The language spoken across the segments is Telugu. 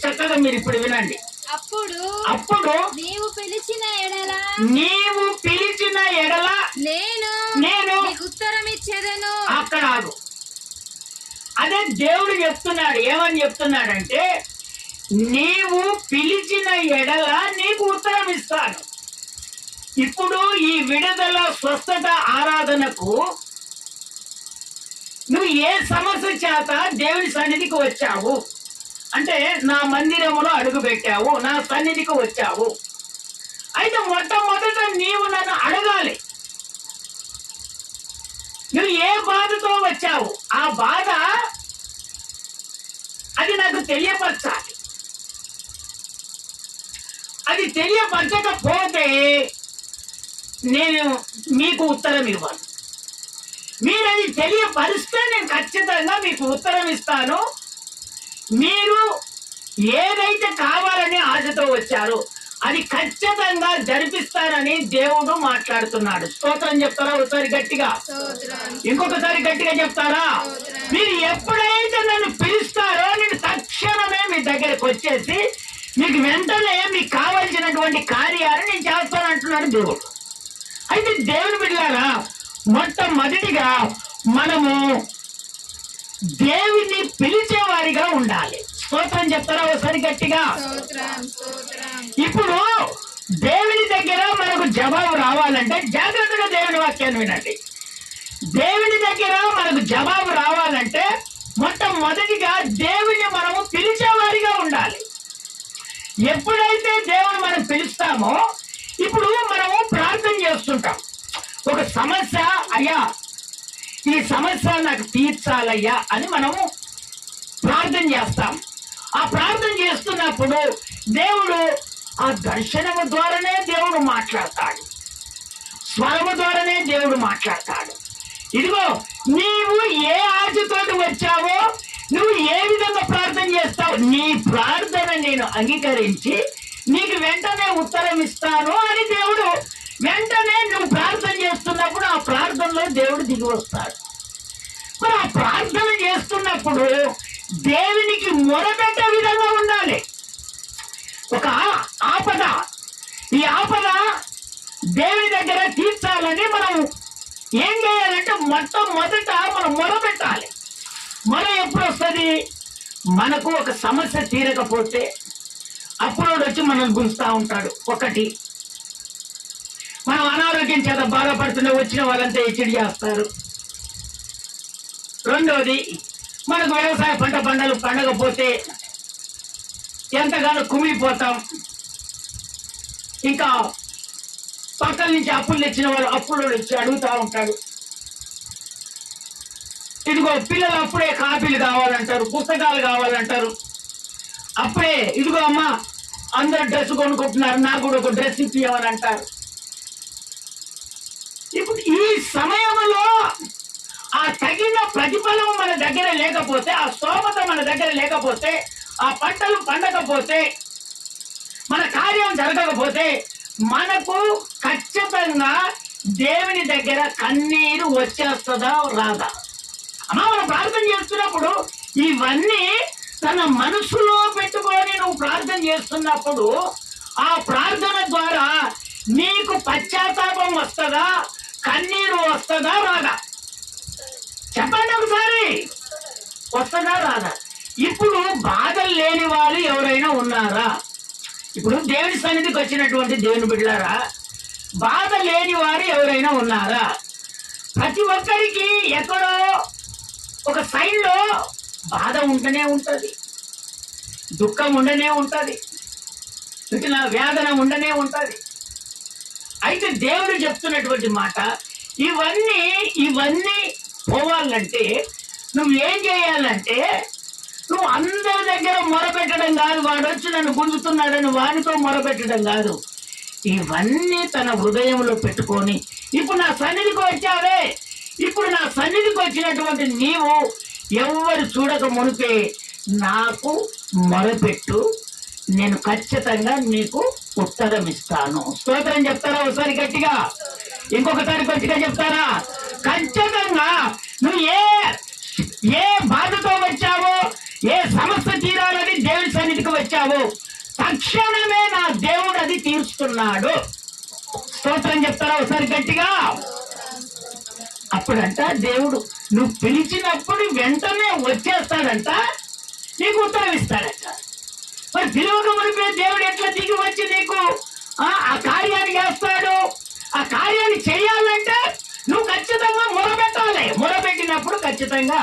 చక్కగా మీరు ఇప్పుడు వినండి. అప్పుడు నీవు పిలిచిన ఎడల నేను ఉత్తరం ఇచ్చేదను. అక్కడ ఆగు. అదే దేవుడు చెప్తున్నాడు. ఏమని చెప్తున్నాడంటే, నీవు పిలిచిన ఎడల నీకు ఉత్తరం ఇస్తాను. ఇప్పుడు ఈ విడుదల స్వస్థత ఆరాధనకు నువ్వు ఏ సమస్య చేత దేవుని సన్నిధికి వచ్చావు అంటే, నా మందిరములో అడుగు పెట్టావు, నా సన్నిధికి వచ్చావు. అయితే మొట్టమొదట నీవు నన్ను అడగాలి, నువ్వు ఏ బాధతో వచ్చావు, ఆ బాధ అది నాకు తెలియపరచాలి. అది తెలియపరచకపోతే నేను మీకు ఉత్తరం ఇవ్వను. మీరు అది తెలియపరిస్తే నేను ఖచ్చితంగా మీకు ఉత్తరం ఇస్తాను. మీరు ఏదైతే కావాలని ఆశతో వచ్చారో అది ఖచ్చితంగా జరిపిస్తానని దేవుడు మాట్లాడుతున్నాడు. స్తోత్రం చెప్తారా ఒకసారి గట్టిగా? ఇంకొకసారి గట్టిగా చెప్తారా? మీరు ఎప్పుడైతే నన్ను పిలుస్తారో నేను తక్షణమే మీ దగ్గరకు వచ్చేసి మీకు వెంటనే మీకు కావలసినటువంటి కార్యాలు నేను చేస్తానంటున్నాడు దేవుడు. అయితే దేవుని బిడ్డలారా, మొట్టమొదటిగా మనము దేవుని పిలిచేవారిగా ఉండాలి. స్తోత్రం చెప్తారా ఒకసారి గట్టిగా? ఇప్పుడు దేవుని దగ్గర మనకు జవాబు రావాలంటే జాగ్రత్తగా దేవుని వాక్యాన్ని వినండి. దేవుని దగ్గర మనకు జవాబు రావాలంటే మొట్టమొదటిగా దేవుని మనము పిలిచేవారిగా ఉండాలి. ఎప్పుడైతే దేవుని మనం పిలుస్తామో, ఇప్పుడు మనము ప్రార్థన చేస్తుంటాం. ఒక సమస్య, అయ్యా ఈ సమస్య నాకు తీర్చాలయ్యా అని మనము ప్రార్థన చేస్తాం. ఆ ప్రార్థన చేస్తున్నప్పుడు దేవుడు ఆ దర్శనము ద్వారానే దేవుడు మాట్లాడతాడు, స్వరము ద్వారానే దేవుడు మాట్లాడతాడు. ఇదిగో నీవు ఏ ఆశతోటి వచ్చావో, నువ్వు ఏ విధంగా ప్రార్థన చేస్తావు, నీ ప్రార్థన నేను అంగీకరించి నీకు వెంటనే ఉత్తరం ఇస్తాను అని దేవుడు వెంటనే నువ్వు ప్రార్థన చేస్తున్నప్పుడు ఆ ప్రార్థనలో దేవుడు దిగి వస్తాడు. మరి ఆ ప్రార్థన చేస్తున్నప్పుడు దేవునికి మొరపెట్టే విధంగా ఉండాలి. ఒక ఆపద, ఈ ఆపద దేవుని దగ్గర తీర్చాలని మనం ఏం చేయాలంటే మొట్టమొదట మనం మొరపెట్టాలి. మొర ఎప్పుడు వస్తుంది? మనకు ఒక సమస్య తీరకపోతే అప్పుడు వచ్చి మనం గుంజుతా ఉంటాడు. ఒకటి, మనం అనారోగ్యం చేత బాధపడుతున్న వచ్చిన వాళ్ళంతా హెచ్చడి చేస్తారు. రెండోది, మనకు వ్యవసాయ పంటలు పండకపోతే ఎంతగానో కుమిలిపోతాం. ఇంకా పక్కల నుంచి అప్పులు తెచ్చిన వాళ్ళు అప్పులు వచ్చి అడుగుతూ ఉంటాడు. ఇదిగో పిల్లలు అప్పుడే కాపీలు కావాలంటారు, పుస్తకాలు కావాలంటారు. అప్పుడే ఇదిగో అమ్మ అందరు డ్రెస్ కొనుక్కుంటున్నారు, నాకు కూడా ఒక డ్రెస్ ఇప్పియమని అంటారు. ఇప్పుడు ఈ సమయంలో ఆ తగిన ప్రతిఫలం మన దగ్గర లేకపోతే, ఆ స్తోమత మన దగ్గర లేకపోతే, ఆ పంటలు పండకపోతే, మన కార్యం జరగకపోతే మనకు ఖచ్చితంగా దేవుని దగ్గర కన్నీరు వచ్చేస్తుందా రాదా? అమ్మా, మనం ప్రార్థన చేస్తున్నప్పుడు ఇవన్నీ తన మనసులో పెట్టుకొని నువ్వు ప్రార్థన చేస్తున్నప్పుడు ఆ ప్రార్థన ద్వారా నీకు పశ్చాత్తాపం వస్తుందా, కన్నీరు వస్తుందా రాదా? చెప్పండి ఒకసారి, వస్తుందా రాదా? ఇప్పుడు బాధలు లేని వాళ్ళు ఎవరైనా ఉన్నారా? ఇప్పుడు దేవుని సన్నిధికి వచ్చినటువంటి దేవుని బిడ్డలారా, బాధ లేని వారు ఎవరైనా ఉన్నారా? ప్రతి ఒక్కరికి ఎక్కడో ఒక సైడ్లో బాధ ఉంటూనే ఉంటుంది, దుఃఖం ఉండనే ఉంటుంది, ఇట్లా వేదన ఉండనే ఉంటుంది. అయితే దేవుడు చెప్తున్నటువంటి మాట, ఇవన్నీ పోవాలంటే నువ్వు ఏం చేయాలంటే, నువ్వు అందరి దగ్గర మొరపెట్టడం కాదు, వాడు వచ్చి నన్ను గుంజుతున్నాడని వాడితో మొరపెట్టడం కాదు. ఇవన్నీ తన హృదయంలో పెట్టుకొని, ఇప్పుడు నా సన్నిధికి వచ్చావే, ఇప్పుడు నా సన్నిధికి వచ్చినటువంటి నీవు ఎవరు చూడక మునిపే నాకు మొరపెట్టు, నేను ఖచ్చితంగా నీకు ఉత్తరం ఇస్తాను. స్తోత్రం చెప్తారా ఒకసారి గట్టిగా? ఇంకొకసారి గట్టిగా చెప్తారా? ఖచ్చితంగా నువ్వు ఏ బాధతో వచ్చావో, ఏ సమస్య తీరాలని దేవుని సన్నిధికి వచ్చావు, తక్షణమే నా దేవుడు అది తీరుస్తున్నాడు. స్తోత్రం చెప్తారా ఒకసారి గట్టిగా? అప్పుడంట దేవుడు నువ్వు పిలిచినప్పుడు వెంటనే వచ్చేస్తాడంట, నీకు ఉత్తరం ఇస్తాడంట. మరి పిలువక మునిపే దేవుడు ఎట్లా దిగి వచ్చి నీకు ఆ కార్యాన్ని చేస్తాడు? ఆ కార్యాన్ని చేయాలంటే నువ్వు ఖచ్చితంగా మొరపెట్టాలి. మొరపెట్టినప్పుడు ఖచ్చితంగా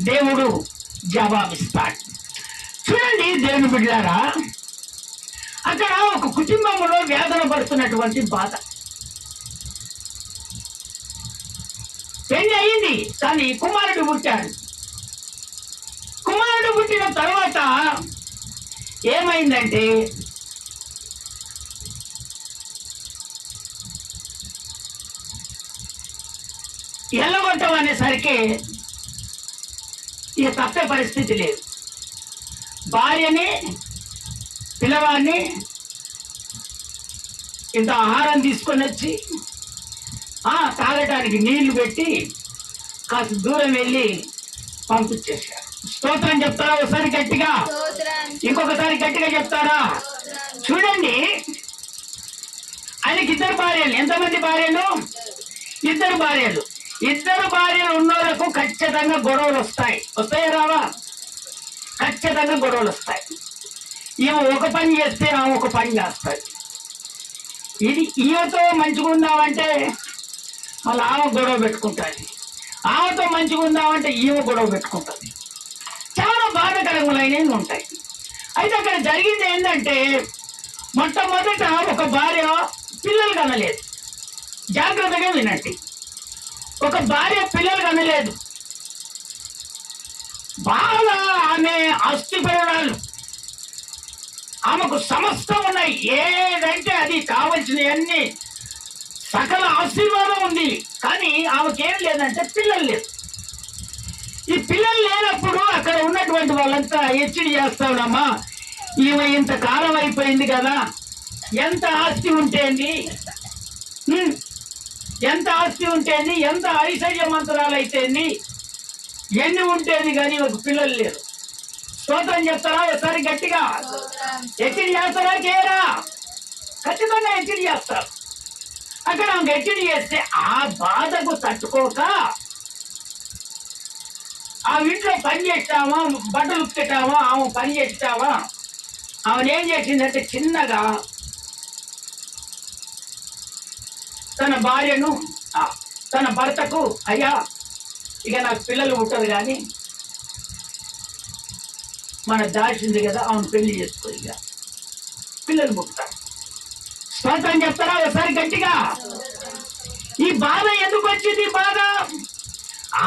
దేవుడు జవాబిస్తాడు. చూడండి దేవుని బిడ్డలారా, అక్కడ ఒక కుటుంబంలో వేదన పడుతున్నటువంటి బాధ. పెళ్లి అయింది కానీ కుమారుడు పుట్టాడు. కుమారుడు పుట్టిన తర్వాత ఏమైందంటే ఎల్లగొట్టం అనేసరికి ఇక తప్పే పరిస్థితి లేదు. భార్యని పిల్లవాడిని ఇంత ఆహారం తీసుకొని వచ్చి తాగటానికి నీళ్లు పెట్టి కాస్త దూరం వెళ్ళి పంపించేశారు. స్తోత్రం చెప్తారా ఒకసారి గట్టిగా? ఇంకొకసారి గట్టిగా చెప్తారా? చూడండి, ఆయనకి ఇద్దరు భార్యలు. ఎంతమంది భార్యలు? ఇద్దరు భార్యలు. ఇద్దరు భార్యలు ఉన్నోళ్ళకు ఖచ్చితంగా గొడవలు వస్తాయి. వస్తాయా రావా? ఖచ్చితంగా గొడవలు వస్తాయి. ఈమె ఒక పని చేస్తే ఆమె ఒక పని చేస్తాయి. ఇది ఈమెతో మంచిగా ఉందామంటే మళ్ళీ ఆమె గొడవ పెట్టుకుంటుంది, ఆమెతో మంచిగా ఉందామంటే ఈమె గొడవ పెట్టుకుంటుంది. చాలా బాధాకరములైనవి ఉంటాయి. అయితే అక్కడ జరిగింది ఏంటంటే, మొట్టమొదట ఒక భార్య పిల్లలు కనలేదు. జాగ్రత్తగా వినండి, ఒక భార్య పిల్లలు కనలేదు. బాగా ఆమె ఆస్తిపరురాలు, ఆమెకు సమస్తం ఉన్నాయి. ఏదంటే అది కావలసినవన్నీ సకల ఆశీర్వాదం ఉంది. కానీ ఆమెకేం లేదంటే పిల్లలు లేదు. ఈ పిల్లలు లేనప్పుడు అక్కడ ఉన్నటువంటి వాళ్ళంతా హెచ్చడి చేస్తావునమ్మా, ఈమె ఇంతకాలం అయిపోయింది కదా, ఎంత ఆస్తి ఉంటేంది, ఎంత ఆస్తి ఉంటేంది, ఎంత ఐశ్వర్యవంతురాలు అయితేంది, ఎన్ని ఉంటేది కానీ ఒక పిల్లలు లేరు. స్తోత్రం చెప్తారా ఒకసారి గట్టిగా? హెచ్చడి చేస్తారా చేయరా? ఖచ్చితంగా హెచ్చడి చేస్తారు. అక్కడ ఆమె హెచ్చడి చేస్తే ఆ బాధకు తట్టుకోక ఆ ఇంట్లో పని చేస్తావా, బట్టలు ఉతికేటావా, ఆమె పని చేస్తావా, ఆమెను ఏం చేసిందంటే చిన్నగా తన భార్యను తన భర్తకు, అయ్యా ఇక నాకు పిల్లలు పుట్టరు కానీ మన దాచింది కదా, ఆమెను పెళ్లి చేసుకో, ఇక పిల్లలు పుట్టారు. స్తోత్రం చెప్తారా ఒకసారి గట్టిగా? ఈ బాధ ఎందుకు వచ్చింది? బాధ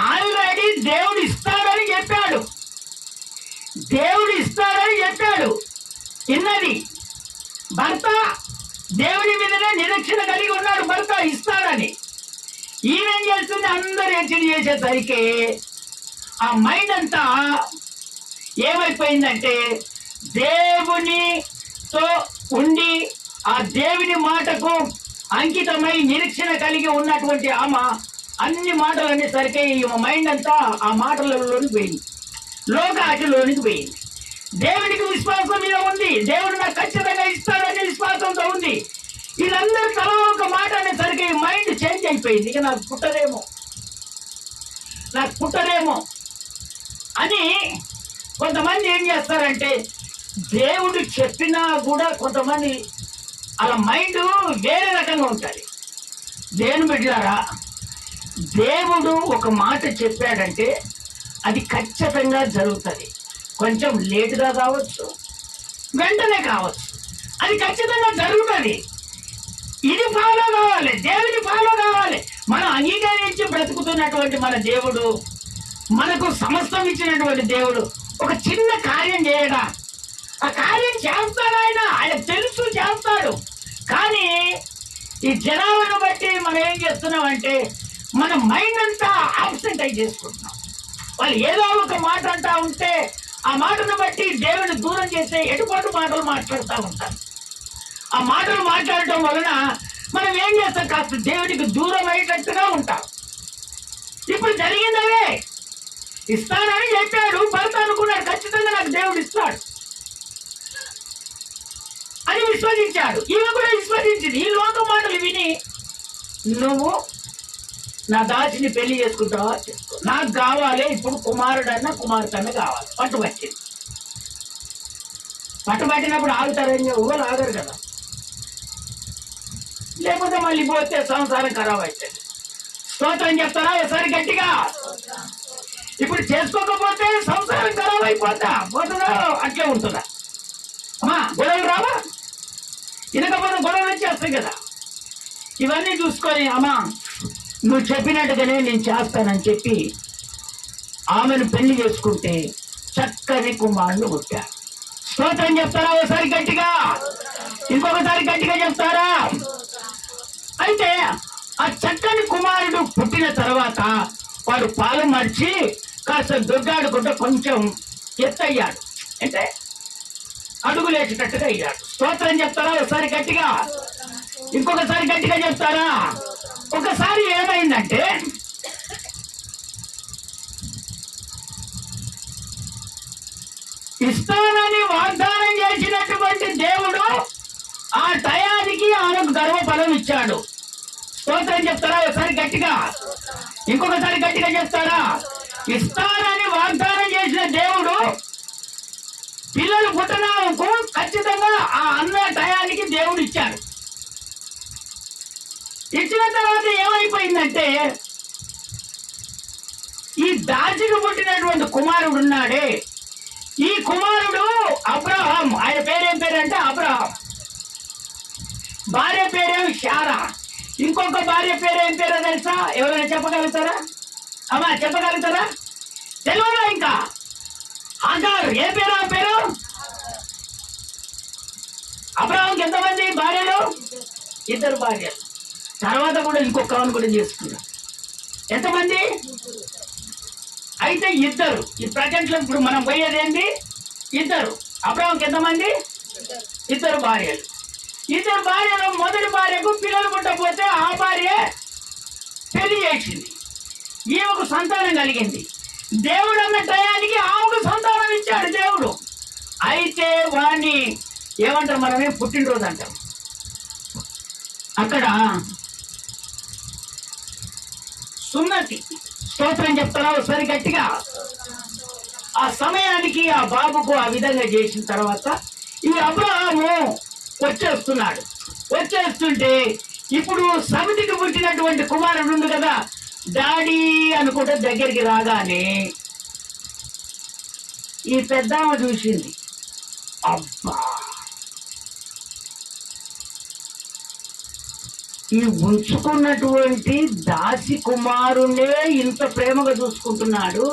ఆల్రెడీ దేవుడు ఇస్తాడని చెప్పాడు, దేవుడు ఇస్తాడని చెప్పాడు. ఇన్నది భర్త దేవుడి మీదనే నిరీక్షణ కలిగి ఉన్నాడు, భర్త ఇస్తాడని. ఈయనేం చేస్తుంది? అందరు హెచ్చరి చేసేసరికి ఆ మైండ్ అంతా ఏమైపోయిందంటే, దేవునితో ఉండి ఆ దేవుని మాటకు అంకితమై నిరీక్షణ కలిగి ఉన్నటువంటి ఆమె అన్ని మాటలు అనేసరికి ఈమె మైండ్ అంతా ఆ మాటలలోనికి పోయింది, లోకాటిలోనికి పోయింది. దేవునికి విశ్వాసం మీద ఉంది, దేవుడు నాకు ఖచ్చితంగా ఇస్తాడనే విశ్వాసంతో ఉంది. వీళ్ళందరూ తల ఒక మాట అనేసరికి మైండ్ చేంజ్ అయిపోయింది. ఇక నాకు పుట్టరేమో అని కొంతమంది ఏం చేస్తారంటే, దేవుడు చెప్పినా కూడా కొంతమంది అలా మైండ్ వేరే రకంగా ఉంటుంది. దేవుని బిడ్డలారా, దేవుడు ఒక మాట చెప్పాడంటే అది ఖచ్చితంగా జరుగుతుంది. కొంచెం లేటుగా కావచ్చు, వెంటనే కావచ్చు, అది ఖచ్చితంగా జరుగుతుంది. ఇది ఫాలో కావాలి, దేవుని ఫాలో కావాలి. మనం అంగీకరించి బ్రతుకుతున్నటువంటి మన దేవుడు, మనకు సమస్తం ఇచ్చినటువంటి దేవుడు ఒక చిన్న కార్యం చేయడా, ఆ కార్యం చేస్తాడు. ఆయన తెలుసు చేస్తాడు. కానీ ఈ జనాలను బట్టి మనం ఏం చేస్తున్నామంటే, మన మైండ్ అంతా ఆబ్సెంట్ అయి చేసుకుంటున్నాం. వాళ్ళు ఏదో ఒక మాట అంటా ఉంటే ఆ మాటను బట్టి దేవుని దూరం చేసే ఎటుపాటు మాటలు మాట్లాడుతూ ఉంటారు. ఆ మాటలు మాట్లాడటం వలన మనం ఏం చేస్తాం? కాస్త దేవునికి దూరం అయ్యేటట్టుగా ఉంటాం. ఇప్పుడు జరిగిందవే. ఇస్తానని చెప్పాడు. భర్త అనుకున్నాడు ఖచ్చితంగా నాకు దేవుడు ఇస్తాడు అని విశ్వసించాడు. ఈమె కూడా విశ్వసించింది. ఈ లోక మాటలు విని నువ్వు నా దాసిని పెళ్లి చేసుకుంటావా, చేసుకో, నాకు కావాలి, ఇప్పుడు కుమారుడన్నా కుమార్తెన్న కావాలి. పట్టుబట్టింది. పట్టుబట్టినప్పుడు ఆగుతారని ఊరు ఆగరు కదా, లేకపోతే మళ్ళీ పోతే సంసారం ఖరాబ్ అవుతుంది. స్తోత్రం చెప్తారా ఒకసారి గట్టిగా? ఇప్పుడు చేసుకోకపోతే సంసారం ఖరాబ్ పోతుందా అట్లే ఉంటుందా? అమ్మా గొడవలు రావా? వినకపోతే గొడవలు వచ్చేస్తాయి కదా. ఇవన్నీ చూసుకొని అమ్మా నువ్వు చెప్పినట్టుగానే నేను చేస్తానని చెప్పి ఆమెను పెళ్లి చేసుకుంటే చక్కని కుమారుడు పుట్టాడు. స్తోత్రం చెప్తారా ఒకసారి గట్టిగా? ఇంకొకసారి గట్టిగా చెప్తారా? అయితే ఆ చక్కని కుమారుడు పుట్టిన తర్వాత వాడు పాలు మర్చి కాస్త దొడ్డాడుకుంటూ కొంచెం ఎత్తయ్యాడు, అంటే అడుగులేసేటట్టుగా అయ్యాడు. స్తోత్రం చెప్తారా ఒకసారి గట్టిగా? ఇంకొకసారి గట్టిగా చెప్తారా? ఒకసారి ఏమైందంటే ఇస్తానని వాగ్దానం చేసినటువంటి దేవుడు ఆ టయానికి ఆమెకు గర్వఫలం ఇచ్చాడు. స్తోత్రం చెప్తారా ఒకసారి గట్టిగా? ఇంకొకసారి గట్టిగా చెప్తారా? ఇస్తానని వాగ్దానం చేసిన దేవుడు పిల్లలు పుట్టడానికి ఖచ్చితంగా ఆ అన్న టయానికి దేవుడు ఇచ్చాడు. ఇచ్చిన తర్వాత ఏమైపోయిందంటే ఈ దాసికి పుట్టినటువంటి కుమారుడు ఉన్నాడే, ఈ కుమారుడు అబ్రహాం. ఆయన పేరేం పేరంటే అబ్రహాం. భార్య పేరేం శారా. ఇంకొక భార్య పేరేం పేరో తెలుసా? ఎవరైనా చెప్పగలుగుతారా? అమ్మా చెప్పగలుగుతారా? తెలియదా? ఇంకా హాగార్. ఏ పేరు ఆ పేరు? అబ్రహాంకి ఎంతమంది భార్యలు? 2 భార్యలు. తర్వాత కూడా ఇంకొక ఆమెను కూడా చేసుకున్నారు. ఎంతమంది? అయితే 2. ఈ ప్రజెంట్ లో ఇప్పుడు మనం పోయేది ఏంటి? 2. అబ్రహాంకి ఎంతమంది? 2 భార్యలు. 2 భార్యలు మొదటి భార్యకు పిల్లలు పుట్టకపోతే ఆ భార్య పెళ్లి చేసింది. ఈమెకు సంతానం కలిగింది. దేవుడు అన్న టయానికి ఆమెకు సంతానం ఇచ్చాడు దేవుడు. అయితే వాడిని ఏమంటారు? మనమే పుట్టినరోజు అంటాం. అక్కడ సున్నతి. స్తోత్రం చెప్తారా ఒకసారి గట్టిగా? ఆ సమయానికి ఆ బాబుకు ఆ విధంగా చేసిన తర్వాత ఈ అబ్రహాము వచ్చేస్తున్నాడు. వచ్చేస్తుంటే ఇప్పుడు సమితికి పుట్టినటువంటి కుమారుడు ఉంది కదా, డాడీ అనుకుంటే దగ్గరికి రాగానే ఈ పెద్దామ చూసింది. అబ్బా, ఈ ఉంచుకున్నటువంటి దాసి కుమారునే ఇంత ప్రేమగా చూసుకుంటున్నాడు,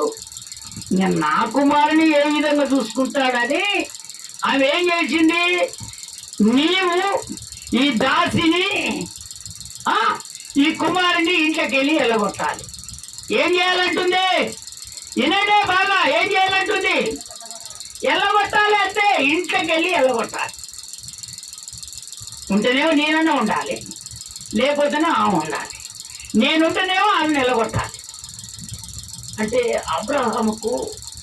నా కుమారుని ఏ విధంగా చూసుకుంటాడని ఆమె ఏం చేసింది? నీవు ఈ దాసిని ఈ కుమారుని ఇంట్లోకి వెళ్ళి వెళ్ళగొట్టాలి. ఏం చేయాలంటుంది? వినండే బాగా, ఏం చేయాలంటుంది? వెళ్ళగొట్టాలి. అంటే ఇంట్లోకి వెళ్ళి వెళ్ళగొట్టాలి. ఉంటేనేమో నేనన్నా ఉండాలి, లేకపోతేనే ఆమె ఉండాలి. నేనుంటేనేమో ఆమె నిలగొట్టాలి. అంటే అబ్రహాముకు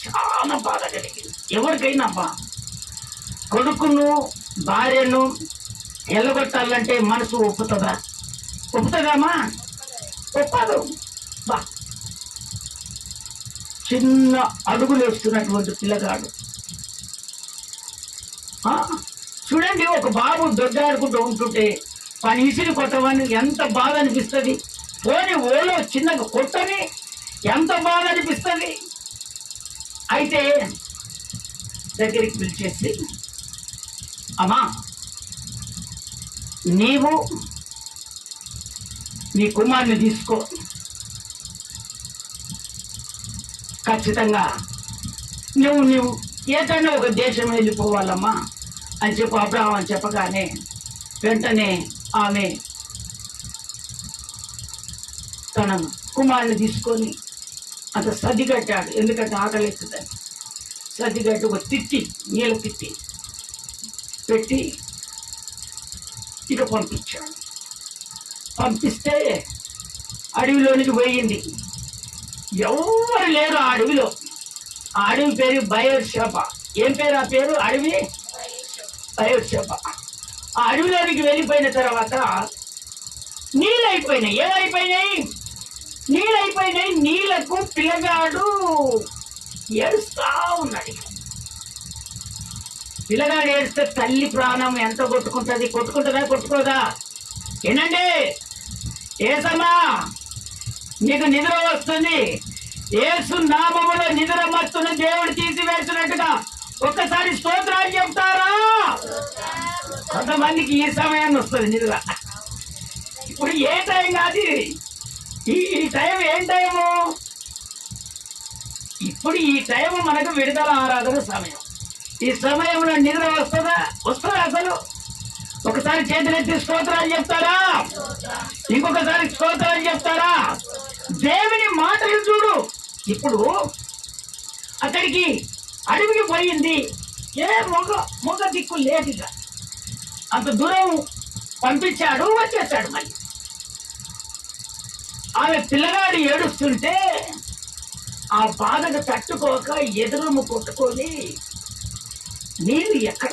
చాలా బాధ కలిగింది. ఎవరికైనా కొడుకును భార్యను ఎల్లగొట్టాలంటే మనసు ఒప్పుతుందా? ఒప్పుతుందామా? ఒప్పదు. బా, చిన్న అడుగులు వేస్తున్నటువంటి పిల్లగాడు. చూడండి, ఒక బాబు దొడ్డాడుకుంటూ ఉంటుంటే పని ఇసిరి కొట్టమని ఎంత బాధ అనిపిస్తుంది. పోనీ ఓలో చిన్నగా కొట్టని ఎంత బాధ అనిపిస్తుంది. అయితే దగ్గరికి పిలిచేసి, అమ్మా నీవు నీ కుమారుని తీసుకో, ఖచ్చితంగా నువ్వు ఏదైనా ఒక దేశం వెళ్ళిపోవాలమ్మా అని చెప్పు అబ్రహాం అని చెప్పగానే వెంటనే ఆమె తన కుమారుని తీసుకొని అంత సర్దిగట్టాడు. ఎందుకంటే ఆకలి ఎత్తుదని సర్దిగట్టు ఒక తిట్టి, నీళ్ళ తిట్టి పెట్టి ఇక పంపించాడు. పంపిస్తే అడవిలోనికి పోయింది. ఎవరు లేరు ఆ అడవిలో. ఆ అడవి పేరు బయర్షెబ. ఏం పేరు ఆ పేరు? అడవి బయర్షెబ. ఆ అడవిలోనికి వెళ్ళిపోయిన తర్వాత నీళ్ళు అయిపోయినాయి. ఏమైపోయినాయి? నీళ్ళు అయిపోయినాయి. నీళ్లకు పిల్లగాడు ఏడుస్తా ఉన్నాడు. పిల్లగాడు ఏడిస్తే తల్లి ప్రాణం ఎంత కొట్టుకుంటది? కొట్టుకుంటుందా కొట్టుకోదా? ఏనండి ఏసమ్మా, నీకు నిద్ర వస్తుంది, యేసు నామములో నిద్ర మత్తును దేవుడు తీసివేసినట్టుగా ఒక్కసారి స్తోత్రాలు చెప్తారా? కొంతమందికి ఈ సమయాన్ని వస్తుంది నిద్ర. ఇప్పుడు ఏ టైం కాదు, ఈ టైం ఏం టైము? ఇప్పుడు ఈ టైం మనకు విడుదల ఆరాధన సమయం. ఈ సమయంలో నిద్ర వస్తుందా? అసలు ఒకసారి చేతులెత్తి స్తోత్రాలు చెప్తారా? ఇంకొకసారి స్తోత్రాలు చెప్తారా? దేవుని మాటలు చూడు. ఇప్పుడు అక్కడికి అడవికి పోయింది. ఏ మొగ దిక్కు లేదుగా. అంత దూరం పంపించాడు, వచ్చేసాడు. మళ్ళీ ఆమె పిల్లగాడు ఏడుస్తుంటే ఆ బాధకు తట్టుకోక ఎదురుము కొట్టుకొని నీళ్ళు ఎక్కడ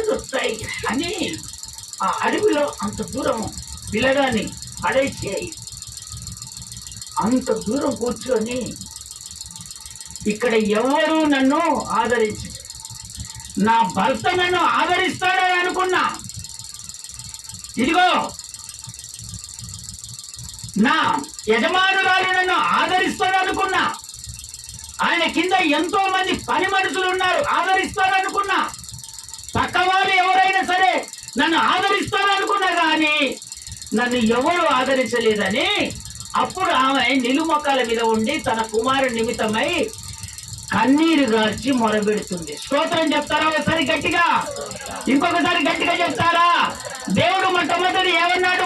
దొరుకుతాయి అని ఆ అడవిలో అంత దూరం పిల్లగాని పడేసి అంత దూరం కూర్చొని, ఇక్కడ ఎవరు నన్ను ఆదరించి, నా భర్త నన్ను ఆదరిస్తాడని అనుకున్నా, ఇదిగో నా యజమానురాలు నన్ను ఆదరిస్తాడనుకున్నా, ఆయన కింద ఎంతో మంది పని మనుషులు ఉన్నారు, ఆదరిస్తారనుకున్నా, పక్క వాళ్ళు ఎవరైనా సరే నన్ను ఆదరిస్తారనుకున్నా, కానీ నన్ను ఎవరు ఆదరించలేదని అప్పుడు ఆమె నిలుమొక్కల మీద ఉండి తన కుమారుడి నిమిత్తమై కన్నీరు గార్చి మొరబెడుతుంది. స్తోత్రం చెప్తారా ఒకసారి గట్టిగా? ఇంకొకసారి గట్టిగా చెప్తారా? దేవుడు మొట్టమొదటి ఏమన్నాడు?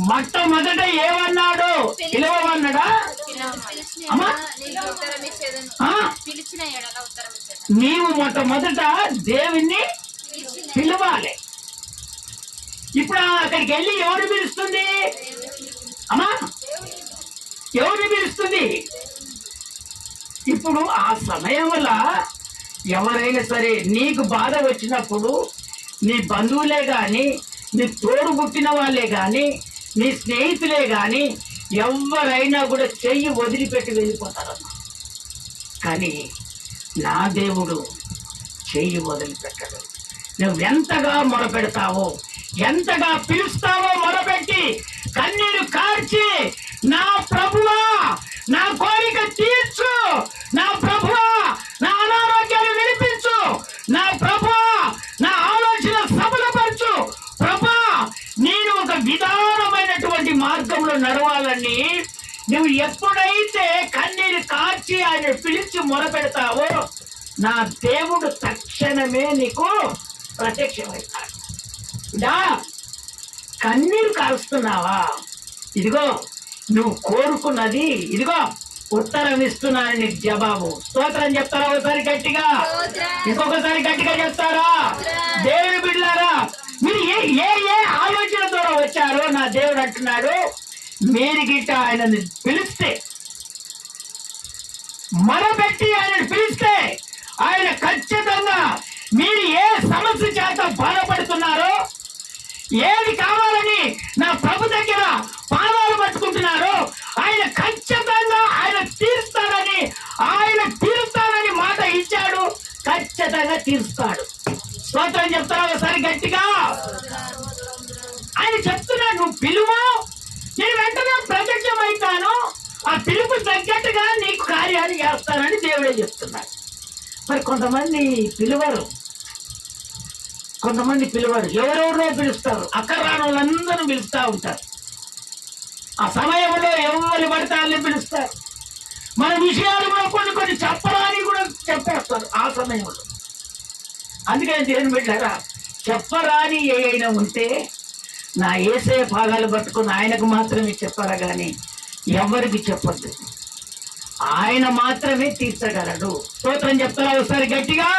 మొట్టమొదట ఏమన్నాడు? పిలవమన్నాడా? నీవు మొట్టమొదట దేవుణ్ణి పిలవాలి. ఇప్పుడు అక్కడికి వెళ్ళి ఎవరు పిలుస్తుంది? అమ్మా, ఎవరిని పిలుస్తుంది? ఇప్పుడు ఆ సమయంలో ఎవరైనా సరే నీకు బాధ వచ్చినప్పుడు నీ బంధువులే కానీ, నీ తోడు పుట్టిన వాళ్ళే కానీ, నీ స్నేహితులే కానీ ఎవరైనా కూడా చెయ్యి వదిలిపెట్టి వెళ్ళిపోతారమ్మా. కానీ నా దేవుడు చెయ్యి వదిలిపెట్టడు. నువ్వెంతగా మొరపెడతావో, ఎంతగా పిలుస్తావో మొరపెట్టి కన్నీరు కార్చి, నా ప్రభువా నా కోరిక తీర్చు, నా ప్రభువా నా అనారోగ్యాన్ని వినిపించు, నా ప్రభువా నా ఆలోచన సఫలపరచు, ప్రభువా నేను ఒక విధానమైనటువంటి మార్గంలో నడవాలని నువ్వు ఎప్పుడైతే కన్నీరు కార్చి ఆయన పిలిచి మొరపెడతావో, నా దేవుడు తక్షణమే నీకు ప్రత్యక్షమవుతాడు. కన్నీరు కారుస్తున్నావా? ఇదిగో నువ్వు కోరుకున్నది, ఇదిగో ఉత్తరం ఇస్తున్నాను నీకు జవాబు. స్తోత్రం చెప్తారా ఒకసారి గట్టిగా? ఇంకొకసారి గట్టిగా చెప్తారా? దేవుని బిడ్డలారా, మీరు ఏ ఆలోచన ద్వారా వచ్చారో నా దేవుడు అంటున్నాడు, మీరు గిట్ట ఆయనని పిలిస్తే, మొరపెట్టి ఆయనను పిలిస్తే ఆయన ఖచ్చితంగా మీరు ఏ సమస్య చేత బాధపడుతున్నారో, ఏది కావాలని నా ప్రభు దగ్గర పాదాలు పట్టుకుంటున్నారో ఆయన ఖచ్చితంగా ఆయన తీరుస్తానని మాట ఇచ్చాడు. ఖచ్చితంగా తీరుస్తాడు. స్తోత్రం చెప్తారా ఒకసారి గట్టిగా? ఆయన చెప్తున్నాడు, నువ్వు పిలువు, నేను వెంటనే ప్రత్యక్షమవుతాను, ఆ పిలుపు తగ్గట్టుగా నీకు కార్యాలు చేస్తానని దేవుడే చెప్తున్నాడు. మరి కొంతమంది పిలువరు, ఎవరెవరో పిలుస్తారు, అక్కడ రాని వాళ్ళందరూ పిలుస్తూ ఉంటారు. ఆ సమయంలో ఎవరు పడితే వాళ్ళని పిలుస్తారు. మన విషయాలు కూడా కొన్ని చెప్పరాని కూడా చెప్పేస్తారు ఆ సమయంలో. అందుకని దేవుని బిడ్డలారా, చెప్పరాని ఏమైనా ఉంటే నా యేసయ్య పాదాలు పట్టుకుని ఆయనకు మాత్రమే చెప్పారా, కానీ ఎవరికి చెప్పొద్దు. ఆయన మాత్రమే తీర్చగలడు. స్తోత్రం చెప్తారా ఒకసారి గట్టిగా?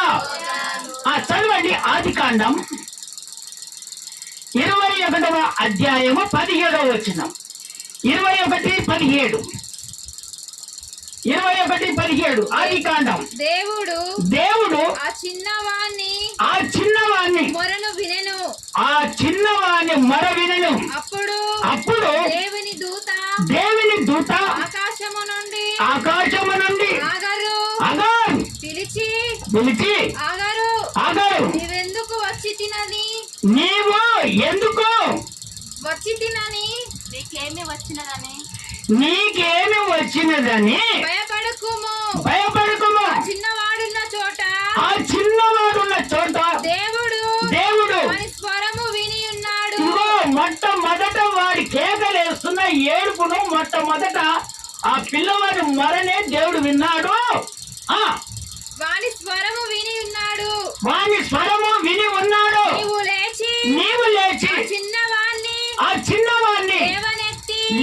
చదవండి ఆదికాండం 21వ అధ్యాయము 17వ వచనం. 21:17 21:17 ఆది కాండం. దేవుడు ఆ చిన్నవాణ్ణి మొరను వినెను. ఆ చిన్నవాని మొర వినెను. అప్పుడు దేవుని దూత ఆకాశము నుండి ఆగారు పిలిచి ఆగారు నీవెందుకు నీవు ఎందుకు వచ్చి తినని నీకేమి వచ్చినదని భయపడకుము. ఆ చిన్నవాడున్న చోట దేవుడు వాని స్వరము విని ఉన్నాడు. ఇదిగో మొట్టమొదట వాడి కేకలేస్తున్న ఏడుపును మొట్టమొదట ఆ పిల్లవాడి మొరనే దేవుడు విన్నాడు. వాని స్వరము విని ఉన్నాడు. నీవు లేచి ఆ చిన్నవాణ్ణి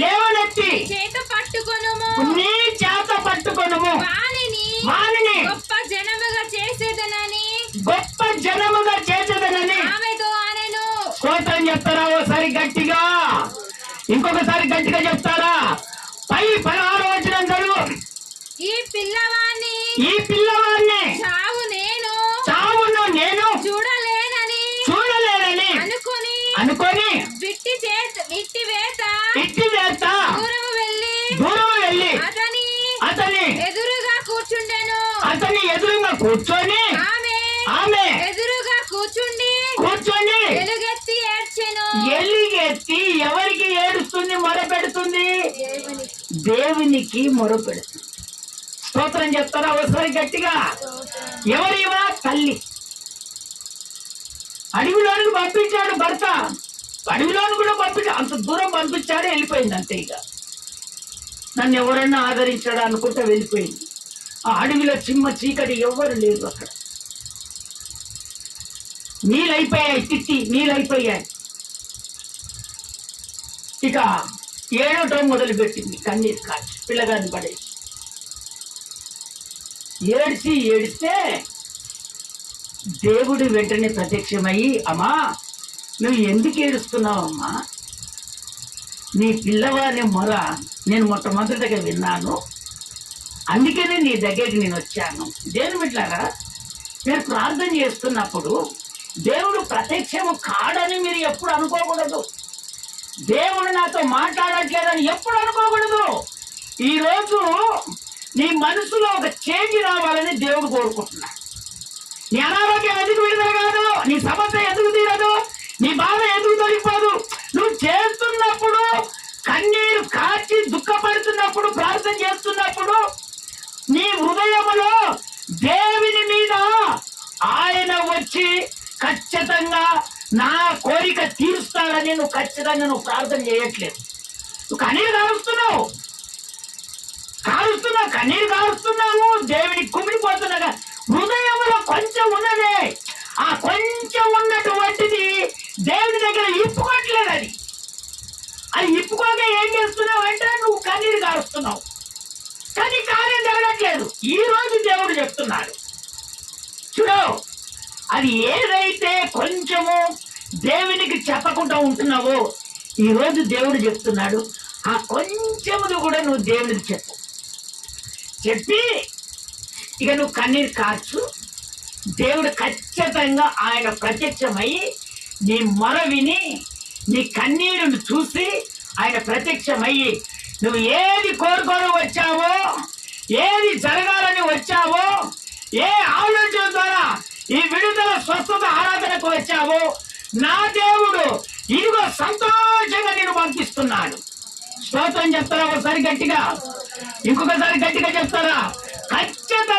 లేవనెత్తి చేత పట్టుకొనుము. నీ చేత పట్టుకొనుము. వానిని గొప్ప జనముగా చేసేదనని ఆమెతో అనెను. స్తోత్రం చెప్తారా? ఓసారి గట్టిగా, ఇంకొకసారి గట్టిగా చెప్తారా? 16వ వచనం చదువు. ఈ పిల్లవాడిని చావును నేను చూడలేనని అనుకొని విట్టి వేత దూరం వెళ్ళి అతని ఎదురుగా కూర్చొని ఆమె ఎదురుగా కూర్చుండి ఎలుగెత్తి ఎవరికి ఏడుస్తుంది? మొరపెడుతుంది. దేవునికి మొరపెడుతుంది. స్తోత్రం చెప్తారా? ఒకసారి గట్టిగా. ఎవరివా? తల్లి. అడవిలోనికి పంపించాడు భర్త. అడవిలోని కూడా పంపించాడు. అంత దూరం పంపించాడు, వెళ్ళిపోయింది అంతే. ఇక నన్ను ఎవరన్నా ఆదరించాడా అనుకుంటే వెళ్ళిపోయింది. ఆ అడవిలో చిమ్మ చీకటి ఎవ్వరు లేరు. అక్కడ నీళ్ళైపోయాయి. ఇక ఏడవటం మొదలుపెట్టింది. కన్నీరు కాచి పిల్లగాని పడేసి ఏడిస్తే దేవుడు వెంటనే ప్రత్యక్షమయ్యి, అమ్మా నువ్వు ఎందుకు ఏడుస్తున్నావమ్మా? నీ పిల్లవాని మొర నేను మొట్టమొదటిగా విన్నాను, అందుకనే నీ దగ్గరికి నేను వచ్చాను. దేవుని బిడ్డలారా, మీరు ప్రార్థన చేస్తున్నప్పుడు దేవుడు ప్రత్యక్షము కాడని మీరు ఎప్పుడు అనుకోకూడదు. దేవుడు నాతో మాట్లాడట్లేదని ఎప్పుడు అనుకోకూడదు. ఈరోజు నీ మనసులో ఒక చేంజ్ రావాలని దేవుడు కోరుకుంటున్నాడు. నీ అనారోగ్యం ఎందుకు విడుదల కాదు, నీ సమస్య ఎందుకు తీరదు, నీ బాధ ఎందుకు తొలిపోదు. నువ్వు చేస్తున్నప్పుడు, కన్నీరు కాచి దుఃఖపడుతున్నప్పుడు, ప్రార్థన చేస్తున్నప్పుడు నీ హృదయములో దేవుని మీద ఆయన వచ్చి ఖచ్చితంగా నా కోరిక తీరుస్తాడని నువ్వు ఖచ్చితంగా ప్రార్థన చేయట్లేదు. నువ్వు కన్నీరు కారుస్తున్నావు, దేవునికి కుమిడిపోతున్నాగా. హృదయంలో కొంచెం ఉన్నదే, ఆ కొంచెం ఉన్నటువంటిది దేవుని దగ్గర ఇప్పుకోవట్లేదు. అది ఇప్పుకోక ఏం చేస్తున్నావు అంటే నువ్వు కన్నీరు కారుస్తున్నావు, కానీ కార్యం జరగట్లేదు. ఈ రోజు దేవుడు చెప్తున్నాడు, చూడు, అది ఏదైతే కొంచెము దేవునికి చెప్పకుండా ఉంటున్నావో ఈ రోజు దేవుడు చెప్తున్నాడు, ఆ కొంచెముది కూడా నువ్వు దేవునికి చెప్పి ఇక నువ్వు కన్నీరు కార్చు. దేవుడు ఖచ్చితంగా ఆయన ప్రత్యక్షమై నీ మొర విని నీ కన్నీరును చూసి ఆయన ప్రత్యక్షమయ్యి నువ్వు ఏది కోరుకొని వచ్చావో, ఏది జరగాలని వచ్చావో, ఏ ఆలోచన ద్వారా ఈ విడుదల స్వస్థత ఆరాధనకు వచ్చావో, నా దేవుడు ఇదిగో సంతోషంగా నేను పంపిస్తున్నాడు. స్తోత్రం చెప్తారా? ఒకసారి గట్టిగా, ఇంకొకసారి గట్టిగా చెప్తారా? ఖచ్చితంగా